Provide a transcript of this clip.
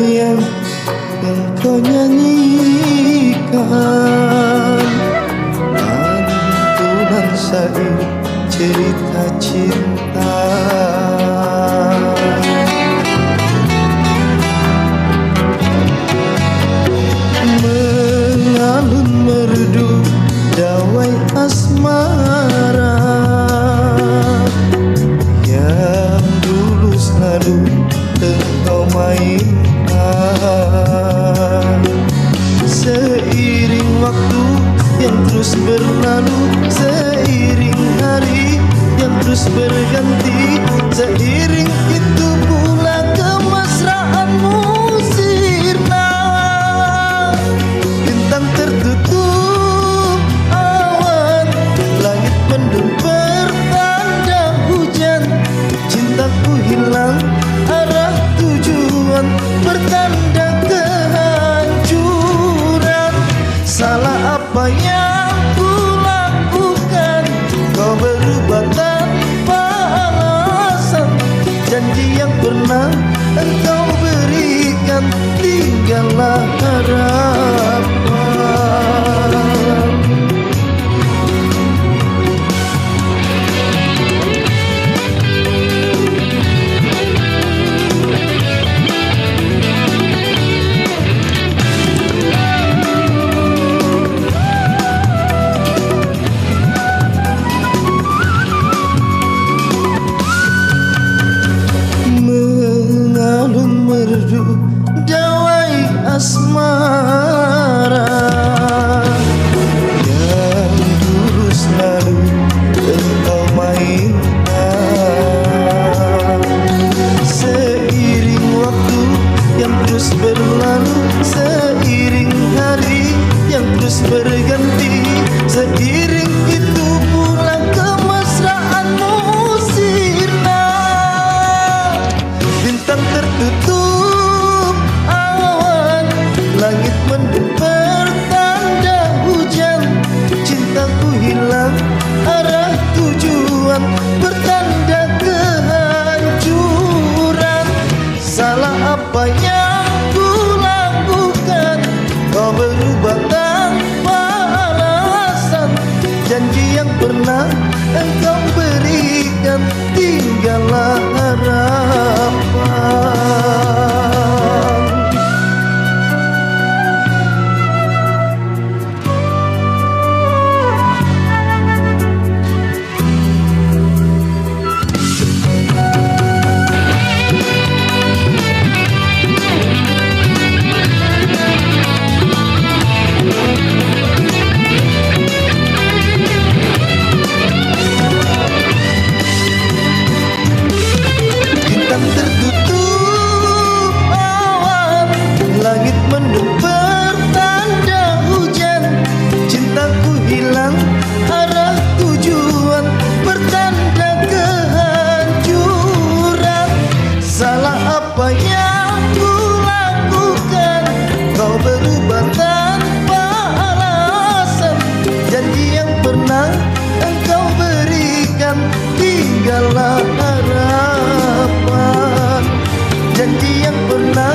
yang engkau nyanyikan, lantunan syair cerita cinta. Mengalun merdu dawai asmara yang dulu selalu engkau mainkan. Seiring waktu yang terus berlalu, seiring hari yang terus berganti, seiring itu pula kemesraanmu sirna. Bintang tertutup awan, langit mendung bertanda hujan, cintaku hilang arah tujuan, bertanda kehancuran. Salah apa yang ku lakukan, kau berubah tanpa alasan. Janji yang pernah engkau berikan, tinggallah harapan. Mengalun merdu dawai asmara yang dulu selalu engkau mainkan. Seiring waktu yang terus berlalu, seiring hari yang terus berganti, seiring itu pula kemesraanmu sirna. Bintang tertutup awan, langit mendung bertanda hujan, cintaku hilang arah tujuan, bertanda kehancuran. Salah apa yang ku lakukan, kau berubah tanpa alasan. Janji yang pernah engkau berikan, tinggallah harapan. Bintang tertutup awan, langit mendung bertanda hujan, cintaku hilang arah tujuan, bertanda kehancuran. Salah apa yang ku lakukan, kau berubah tanpa alasan. Janji yang pernah engkau berikan, tinggallah harapan. Janji yang pernah